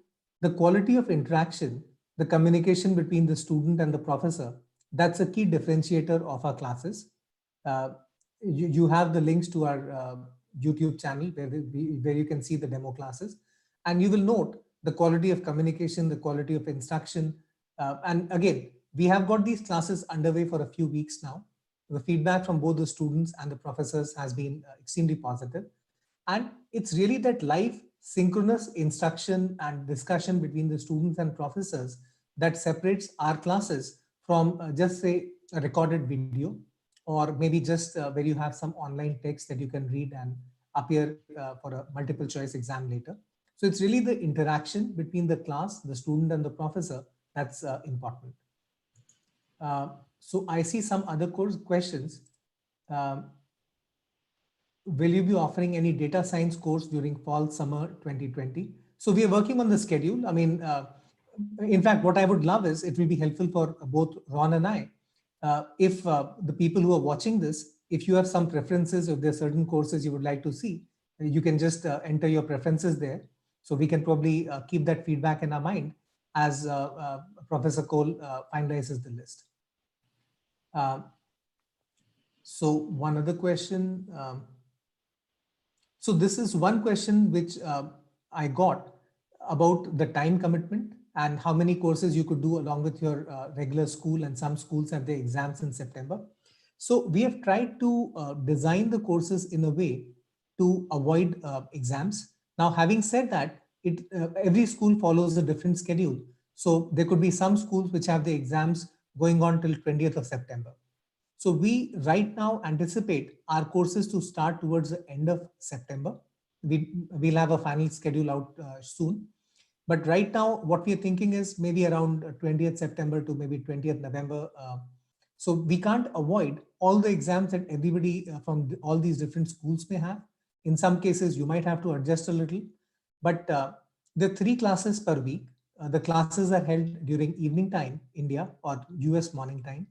the quality of interaction, the communication between the student and the professor, that's a key differentiator of our classes. You have the links to our YouTube channel where you can see the demo classes. And you will note the quality of communication, the quality of instruction. And again, we have got these classes underway for a few weeks now. The feedback from both the students and the professors has been extremely positive. And it's really that live synchronous instruction and discussion between the students and professors that separates our classes from just say a recorded video, or maybe just where you have some online text that you can read and appear for a multiple choice exam later. So it's really the interaction between the class, the student and the professor that's important. So I see some other questions. Will you be offering any data science course during fall, summer 2020? So we are working on the schedule. I mean, in fact, what I would love is it will be helpful for both Ron and I. If the people who are watching this, if you have some preferences, if there are certain courses you would like to see, you can just enter your preferences there. So we can probably keep that feedback in our mind as Professor Cole finalizes the list. So one other question. So this is one question which I got about the time commitment and how many courses you could do along with your regular school, and some schools have their exams in September. So we have tried to design the courses in a way to avoid exams. Now, having said that, every school follows a different schedule. So there could be some schools which have the exams going on till 20th of September. So we right now anticipate our courses to start towards the end of September. We'll have a final schedule out soon. But right now, what we are thinking is maybe around 20th September to maybe 20th November. So we can't avoid all the exams that everybody from all these different schools may have. In some cases, you might have to adjust a little. But the 3 classes per week, the classes are held during evening time, India, or US morning time.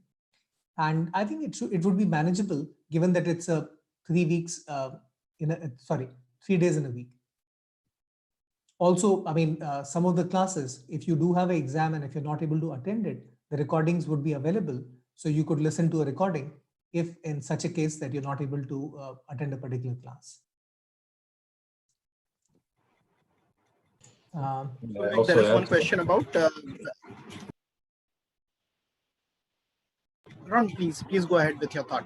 And I think it would be manageable given that it's a 3 weeks in a, sorry, 3 days in a week. Also, I mean, some of the classes, if you do have an exam and if you're not able to attend it, the recordings would be available. So you could listen to a recording if in such a case that you're not able to attend a particular class. There is one question about Ron, please go ahead with your thought.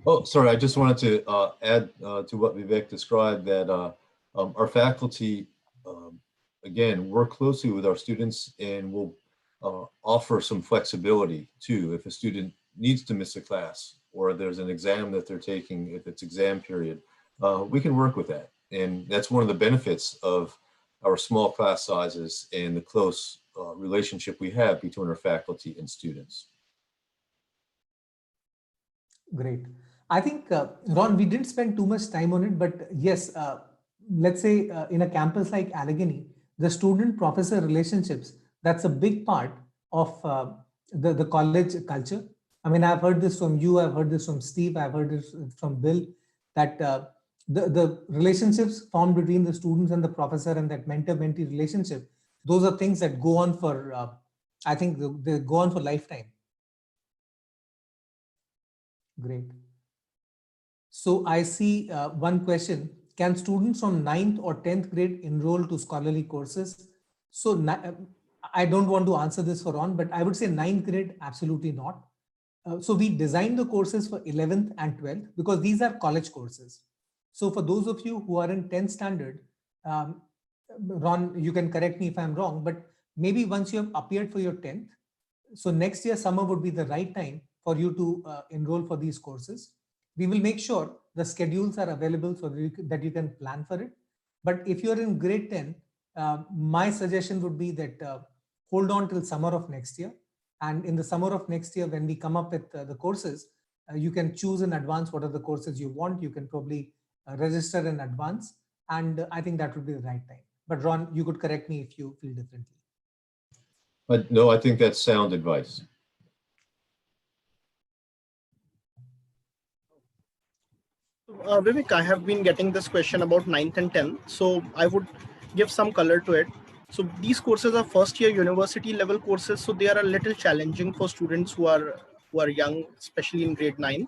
Oh, sorry. I just wanted to add to what Vivek described, that our faculty, again, work closely with our students and will offer some flexibility too. If a student needs to miss a class or there's an exam that they're taking, if it's exam period, we can work with that. And that's one of the benefits of our small class sizes and the close relationship we have between our faculty and students. Great. I think, Ron, we didn't spend too much time on it, but yes, let's say in a campus like Allegheny, the student-professor relationships, that's a big part of the college culture. I mean, I've heard this from you, I've heard this from Steve, I've heard this from Bill, that the relationships formed between the students and the professor and that mentor-mentee relationship, those are things that go on for, I think they go on for lifetime. Great. So I see one question. Can students from 9th or 10th grade enroll to scholarly courses? So I don't want to answer this for Ron, but I would say 9th grade, absolutely not. So we designed the courses for 11th and 12th because these are college courses. So for those of you who are in 10th standard, Ron, you can correct me if I'm wrong, but maybe once you have appeared for your 10th, so next year summer would be the right time for you to enroll for these courses. We will make sure the schedules are available so that you can plan for it. But if you're in grade 10, my suggestion would be that hold on till summer of next year. And in the summer of next year, when we come up with the courses, you can choose in advance what are the courses you want. You can probably register in advance. And I think that would be the right time. But Ron, you could correct me if you feel differently. But no, I think that's sound advice. Vivek, I have been getting this question about 9th and 10th, so I would give some color to it. So these courses are first year university level courses, so they are a little challenging for students who are young, especially in grade 9.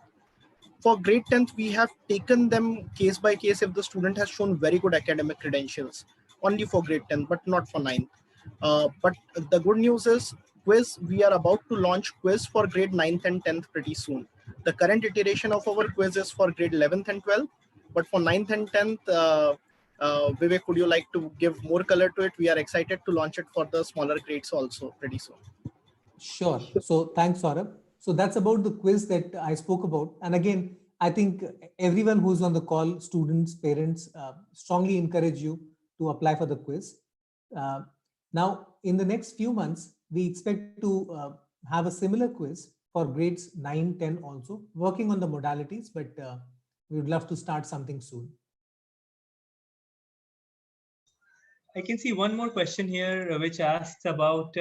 For grade 10th, we have taken them case by case if the student has shown very good academic credentials, only for grade 10th, but not for 9th. But the good news is quiz, we are about to launch quiz for grade 9th and 10th pretty soon. The current iteration of our quiz is for grade 11th and 12th, but for 9th and 10th, Vivek, would you like to give more color to it? We are excited to launch it for the smaller grades also pretty soon. Sure. So thanks, Saurabh. So that's about the quiz that I spoke about. And again, I think everyone who's on the call, students, parents, strongly encourage you to apply for the quiz. Now, in the next few months, we expect to have a similar quiz for grades 9, 10 also, working on the modalities, but we would love to start something soon. I can see one more question here, which asks about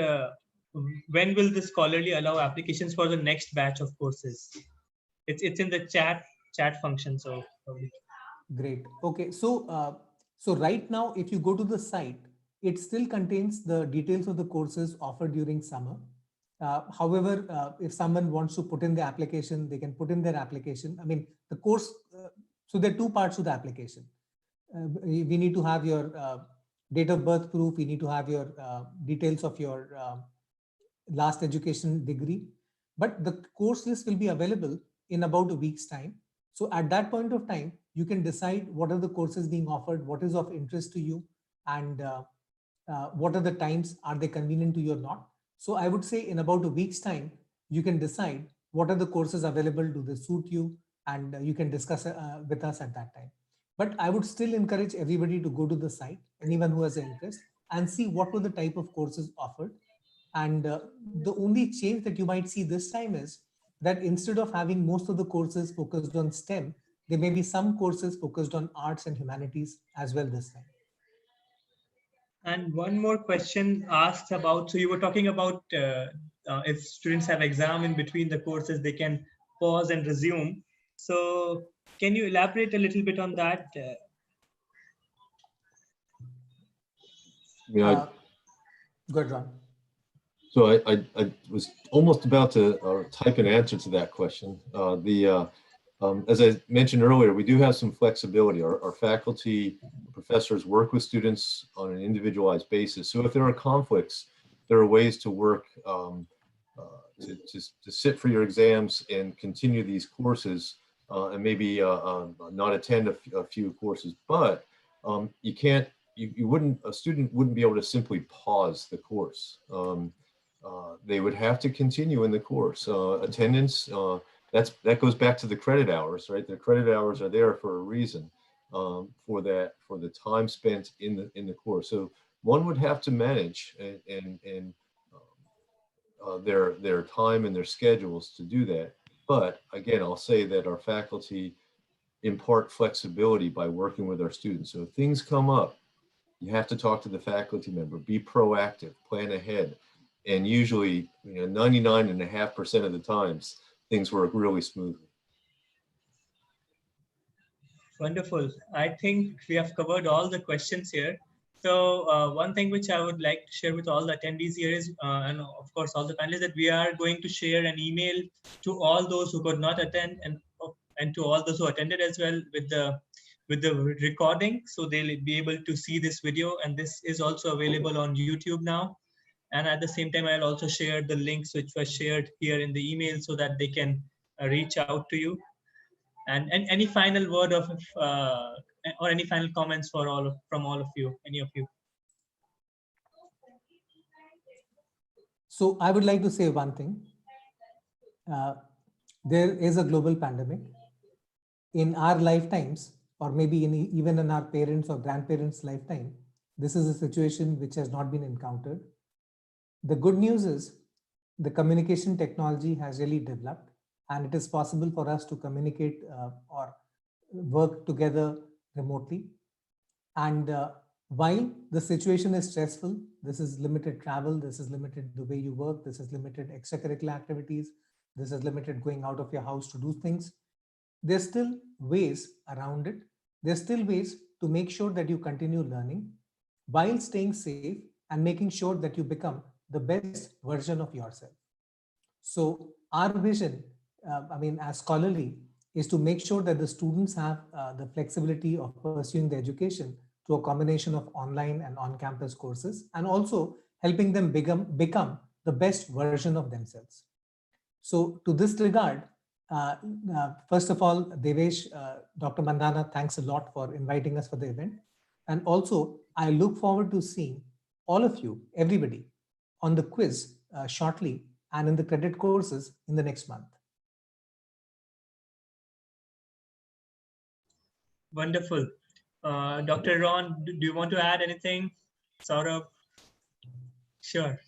when will the Scholarly allow applications for the next batch of courses? It's in the chat function, so probably. Great. Okay, so so right now, if you go to the site, it still contains the details of the courses offered during summer. However, if someone wants to put in the application, they can put in their application. I mean, the course, so there are 2 parts to the application. We need to have your date of birth proof. We need to have your details of your last education degree. But the course list will be available in about a week's time. So at that point of time, you can decide what are the courses being offered, what is of interest to you, and what are the times, are they convenient to you or not. So I would say in about a week's time, you can decide what are the courses available, do they suit you, and you can discuss with us at that time. But I would still encourage everybody to go to the site, anyone who has an interest, and see what were the type of courses offered. And the only change that you might see this time is that instead of having most of the courses focused on STEM, there may be some courses focused on arts and humanities as well this time. And one more question asked about, so you were talking about if students have exam in between the courses, they can pause and resume. So can you elaborate a little bit on that? Yeah. Good, Ron. So I was almost about to type an answer to that question. As I mentioned earlier, we do have some flexibility. Our faculty, professors work with students on an individualized basis. So if there are conflicts, there are ways to work to sit for your exams and continue these courses and maybe not attend a few courses. But you can't, a student wouldn't be able to simply pause the course. They would have to continue in the course. Attendance, that goes back to the credit hours, right? The credit hours are there for a reason, for the time spent in the course. So one would have to manage and their time and their schedules to do that. But again, I'll say that our faculty impart flexibility by working with our students. So if things come up, you have to talk to the faculty member, be proactive, plan ahead. And usually, 99.5% of the times, things work really smoothly. Wonderful. I think we have covered all the questions here. So one thing which I would like to share with all the attendees here is, and of course all the panelists, that we are going to share an email to all those who could not attend and to all those who attended as well with the recording, so they'll be able to see this video, and this is also available on YouTube now. And at the same time, I'll also share the links which were shared here in the email so that they can reach out to you. And any final word of or any final comments from all of you, any of you? So I would like to say one thing. There is a global pandemic. In our lifetimes, or maybe even in our parents' or grandparents' lifetime, this is a situation which has not been encountered. The good news is the communication technology has really developed, and it is possible for us to communicate or work together remotely. And while the situation is stressful, this is limited travel, this is limited the way you work, this is limited extracurricular activities, this is limited going out of your house to do things. There's still ways around it. There's still ways to make sure that you continue learning while staying safe and making sure that you become the best version of yourself. So our vision, as Scholarly, is to make sure that the students have the flexibility of pursuing the education through a combination of online and on-campus courses, and also helping them become the best version of themselves. So to this regard, first of all, Devesh, Dr. Mandhana, thanks a lot for inviting us for the event. And also, I look forward to seeing all of you, everybody, on the quiz shortly and in the credit courses in the next month. Wonderful. Dr. Ron, do you want to add anything? Saurabh? Sure.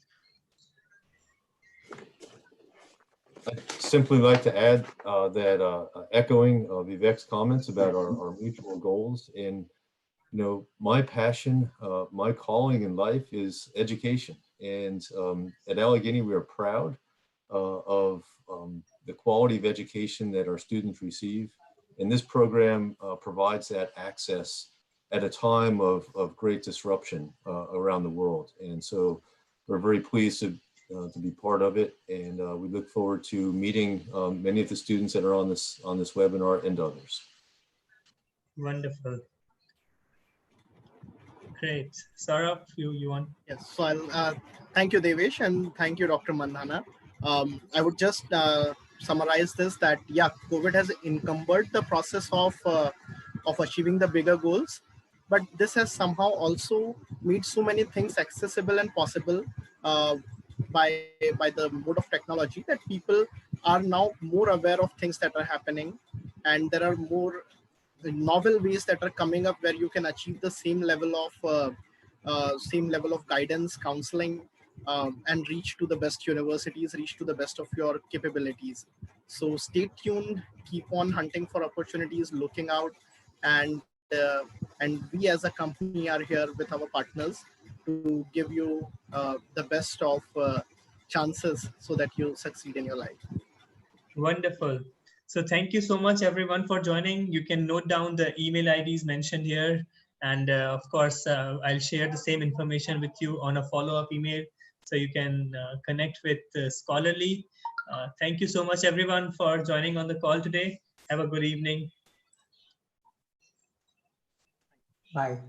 I'd simply like to add that echoing Vivek's comments about our mutual goals, and my passion, my calling in life is education. And at Allegheny, we are proud of the quality of education that our students receive. And this program provides that access at a time of great disruption around the world. And so we're very pleased to be part of it. And we look forward to meeting many of the students that are on this webinar and others. Wonderful. Great. Saurabh, you want? Yes, so I'll thank you, Devesh, and thank you, Dr. Mandhana. I would just summarize this that, yeah, COVID has encumbered the process of achieving the bigger goals, but this has somehow also made so many things accessible and possible by the mode of technology, that people are now more aware of things that are happening, and there are more novel ways that are coming up where you can achieve the same level of guidance, counseling, and reach to the best universities, reach to the best of your capabilities. So stay tuned, keep on hunting for opportunities, looking out, and we as a company are here with our partners to give you the best of chances so that you succeed in your life. Wonderful. So thank you so much everyone for joining. You can note down the email IDs mentioned here. And of course, I'll share the same information with you on a follow-up email so you can connect with Scholarly. Thank you so much everyone for joining on the call today. Have a good evening. Bye.